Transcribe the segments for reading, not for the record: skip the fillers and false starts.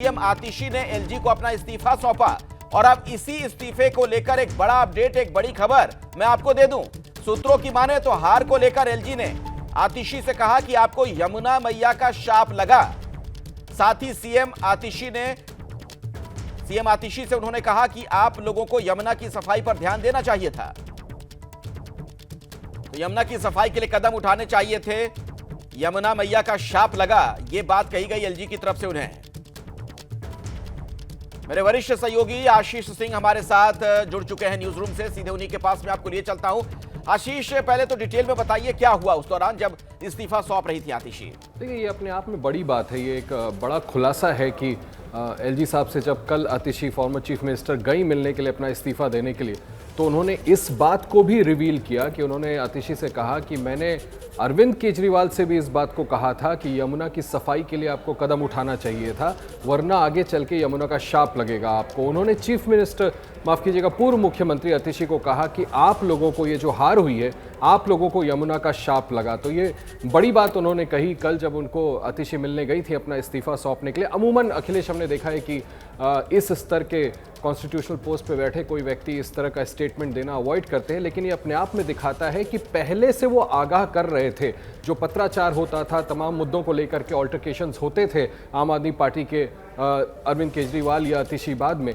CM आतिशी ने LG को अपना इस्तीफा सौंपा और अब इसी इस्तीफे को लेकर एक बड़ा अपडेट, एक बड़ी खबर मैं आपको दे दूं। सूत्रों की माने तो हार को लेकर एलजी ने आतिशी से कहा कि आपको यमुना मैया का शाप लगा। साथ ही सीएम आतिशी से उन्होंने कहा कि आप लोगों को यमुना की सफाई पर ध्यान देना चाहिए था, तो यमुना की सफाई के लिए कदम उठाने चाहिए थे। यमुना मैया का शाप लगा, यह बात कही गई एलजी की तरफ से उन्हें। मेरे वरिष्ठ सहयोगी आशीष सिंह हमारे साथ जुड़ चुके हैं न्यूज रूम से, सीधे उन्हीं के पास मैं आपको लिए चलता हूं। आशीष, पहले तो डिटेल में बताइए क्या हुआ उस दौरान जब इस्तीफा सौंप रही थी आतिशी। देखिए, ये अपने आप में बड़ी बात है। ये एक बड़ा खुलासा है कि एलजी साहब से जब कल आतिशी फॉर्मर चीफ मिनिस्टर गई मिलने के लिए अपना इस्तीफा देने के लिए, तो उन्होंने इस बात को भी रिवील किया कि उन्होंने आतिशी से कहा कि मैंने अरविंद केजरीवाल से भी इस बात को कहा था कि यमुना की सफाई के लिए आपको कदम उठाना चाहिए था, वरना आगे चल के यमुना का शाप लगेगा आपको। उन्होंने चीफ मिनिस्टर, माफ कीजिएगा, पूर्व मुख्यमंत्री आतिशी को कहा कि आप लोगों को ये जो हार हुई है, आप लोगों को यमुना का शाप लगा। तो ये बड़ी बात उन्होंने कही कल जब उनको आतिशी मिलने गई थी अपना इस्तीफा सौंपने के लिए। अमूमन अखिलेश, हमने देखा है कि इस स्तर के कॉन्स्टिट्यूशनल पोस्ट पे बैठे कोई व्यक्ति इस तरह का स्टेटमेंट देना अवॉइड करते हैं, लेकिन ये अपने आप में दिखाता है कि पहले से वो आगाह कर रहे थे। जो पत्राचार होता था, तमाम मुद्दों को लेकर के ऑल्टरकेशंस होते थे आम आदमी पार्टी के अरविंद केजरीवाल या आतिशी बाद में,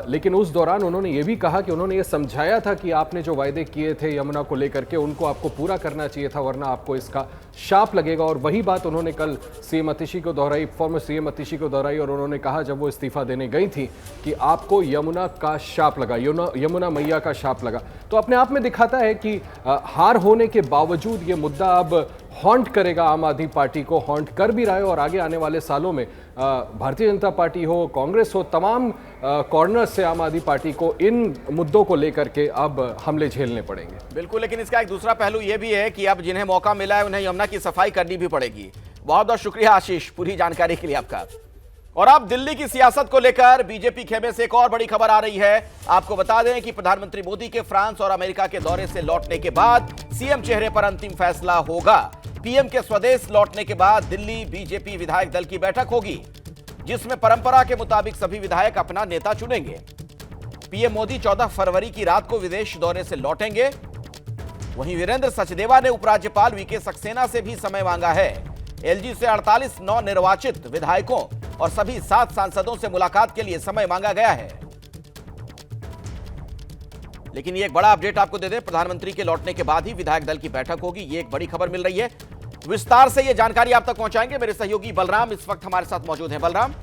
लेकिन उस दौरान उन्होंने ये भी कहा कि उन्होंने ये समझाया था कि आपने जो वायदे किए थे यमुना को लेकर के, उनको आपको पूरा करना चाहिए था, वरना आपको इसका शाप लगेगा। और वही बात उन्होंने कल सीएम आतिशी को दोहराई, फॉर्मर सीएम आतिशी को दोहराई, और उन्होंने कहा जब वो इस्तीफा देने गई थी कि आपको यमुना का शाप लगा, यमुना मैया का शाप लगा। तो अपने आप में दिखाता है कि हार होने के बावजूद ये मुद्दा अब हॉन्ट करेगा, आम आदमी पार्टी को हॉन्ट कर भी रहा है, और आगे आने वाले सालों में भारतीय जनता पार्टी हो, कांग्रेस हो, तमाम कॉर्नर से आम आदमी पार्टी को इन मुद्दों को लेकर के अब हमले झेलने पड़ेंगे। बिल्कुल, लेकिन इसका एक दूसरा पहलू यह भी है कि अब जिन्हें मौका मिला है उन्हें यमुना की सफाई करनी भी पड़ेगी। बहुत बहुत शुक्रिया आशीष, पूरी जानकारी के लिए आपका। और अब दिल्ली की सियासत को लेकर बीजेपी खेमे से एक और बड़ी खबर आ रही है। आपको बता दें कि प्रधानमंत्री मोदी के फ्रांस और अमेरिका के दौरे से लौटने के बाद सीएम चेहरे पर अंतिम फैसला होगा। पीएम के स्वदेश लौटने के बाद दिल्ली बीजेपी विधायक दल की बैठक होगी, जिसमें परंपरा के मुताबिक सभी विधायक अपना नेता चुनेंगे। पीएम मोदी 14 फरवरी की रात को विदेश दौरे से लौटेंगे। वहीं वीरेंद्र सचदेवा ने उपराज्यपाल वीके सक्सेना से भी समय मांगा है। एलजी से 48 नवनिर्वाचित विधायकों और सभी 7 सांसदों से मुलाकात के लिए समय मांगा गया है। लेकिन ये एक बड़ा अपडेट आपको दे दें, प्रधानमंत्री के लौटने के बाद ही विधायक दल की बैठक होगी, ये एक बड़ी खबर मिल रही है। विस्तार से ये जानकारी आप तक पहुंचाएंगे मेरे सहयोगी बलराम इस वक्त हमारे साथ मौजूद हैं। बलराम,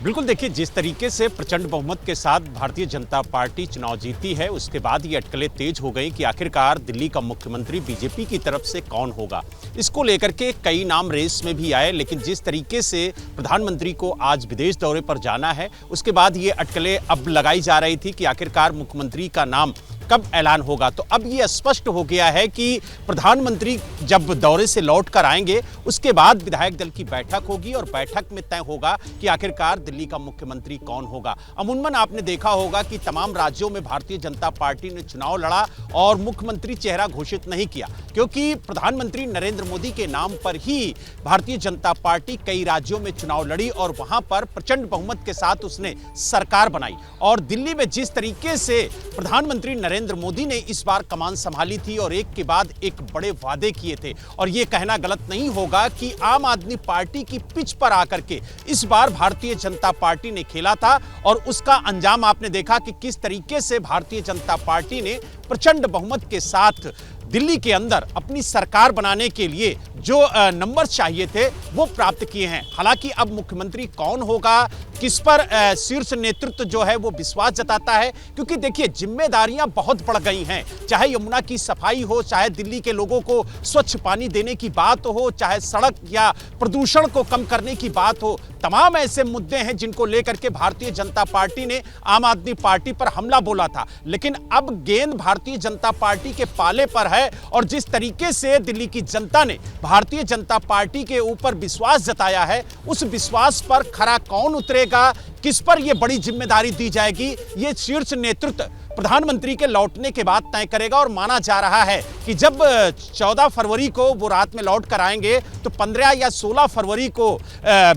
बिल्कुल, देखिए, जिस तरीके से प्रचंड बहुमत के साथ भारतीय जनता पार्टी चुनाव जीती है, उसके बाद ये अटकलें तेज हो गई कि आखिरकार दिल्ली का मुख्यमंत्री बीजेपी की तरफ से कौन होगा। इसको लेकर के कई नाम रेस में भी आए, लेकिन जिस तरीके से प्रधानमंत्री को आज विदेश दौरे पर जाना है, उसके बाद ये अटकलें अब लगाई जा रही थी कि आखिरकार मुख्यमंत्री का नाम कब ऐलान होगा। तो अब ये स्पष्ट हो गया है कि प्रधानमंत्री जब दौरे से लौट कर आएंगे, उसके बाद विधायक दल की बैठक होगी और बैठक में तय होगा कि आखिरकार दिल्ली का मुख्यमंत्री कौन होगा। अमूमन आपने देखा होगा कि तमाम राज्यों में भारतीय जनता पार्टी ने चुनाव लड़ा और मुख्यमंत्री चेहरा घोषित नहीं किया, क्योंकि प्रधानमंत्री नरेंद्र मोदी के नाम पर ही भारतीय जनता पार्टी कई राज्यों में चुनाव लड़ी और वहां पर प्रचंड बहुमत के साथ उसने सरकार बनाई। और दिल्ली में जिस तरीके से प्रधानमंत्री नरेंद्र मोदी ने इस बार कमान संभाली थी और एक के बाद एक बड़े वादे किए थे, और यह कहना गलत नहीं होगा कि आम आदमी पार्टी की पिच पर आकर के इस बार भारतीय जनता पार्टी ने खेला था, और उसका अंजाम आपने देखा कि किस तरीके से भारतीय जनता पार्टी ने प्रचंड बहुमत के साथ दिल्ली के अंदर अपनी सरकार बनाने के लिए जो नंबर चाहिए थे वो प्राप्त किए हैं। हालांकि अब मुख्यमंत्री कौन होगा, किस पर शीर्ष नेतृत्व जो है वो विश्वास जताता है, क्योंकि देखिए, जिम्मेदारियां बहुत बढ़ गई हैं। चाहे यमुना की सफाई हो, चाहे दिल्ली के लोगों को स्वच्छ पानी देने की बात हो, चाहे सड़क या प्रदूषण को कम करने की बात हो, तमाम ऐसे मुद्दे हैं जिनको लेकर के भारतीय जनता पार्टी ने आम आदमी पार्टी पर हमला बोला था। लेकिन अब गेंद भारतीय जनता पार्टी के पाले पर है, और जिस तरीके से दिल्ली की जनता ने भारतीय जनता पार्टी के ऊपर विश्वास जताया है, उस विश्वास पर खरा कौन उतरेगा, किस पर यह बड़ी जिम्मेदारी दी जाएगी, ये शीर्ष नेतृत्व प्रधानमंत्री के लौटने के बाद तय करेगा। और माना जा रहा है कि जब 14 फरवरी को वो रात में लौट कर आएंगे तो 15 या 16 फरवरी को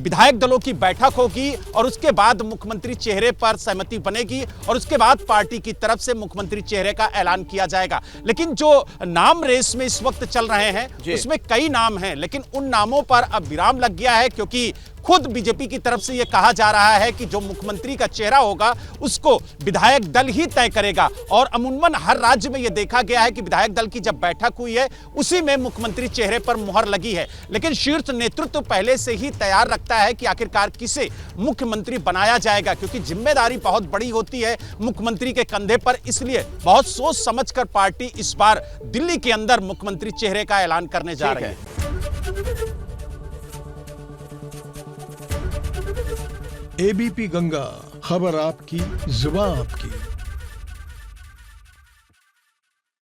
विधायक दलों की बैठक होगी और उसके बाद मुख्यमंत्री चेहरे पर सहमति बनेगी और उसके बाद पार्टी की तरफ से मुख्यमंत्री चेहरे का ऐलान किया जाएगा। लेकिन जो नाम रेस में इस वक्त चल रहे हैं उसमें कई नाम हैं, लेकिन उन नामों पर अब विराम लग गया है क्योंकि खुद बीजेपी की तरफ से यह कहा जा रहा है कि जो मुख्यमंत्री का चेहरा होगा उसको विधायक दल ही तय करेगा। और अमूमन हर राज्य में यह देखा गया है कि विधायक दल की जब बैठक हुई है उसी में मुख्यमंत्री चेहरे पर मुहर लगी है। लेकिन शीर्ष नेतृत्व पहले से ही तैयार रखता है कि आखिरकार किसे मुख्यमंत्री बनाया जाएगा, क्योंकि जिम्मेदारी बहुत बड़ी होती है मुख्यमंत्री के कंधे पर। इसलिए बहुत सोच समझकर पार्टी इस बार दिल्ली के अंदर मुख्यमंत्री चेहरे का ऐलान करने जा रही है। एबीपी गंगा, खबर आपकी, जुबान आपकी।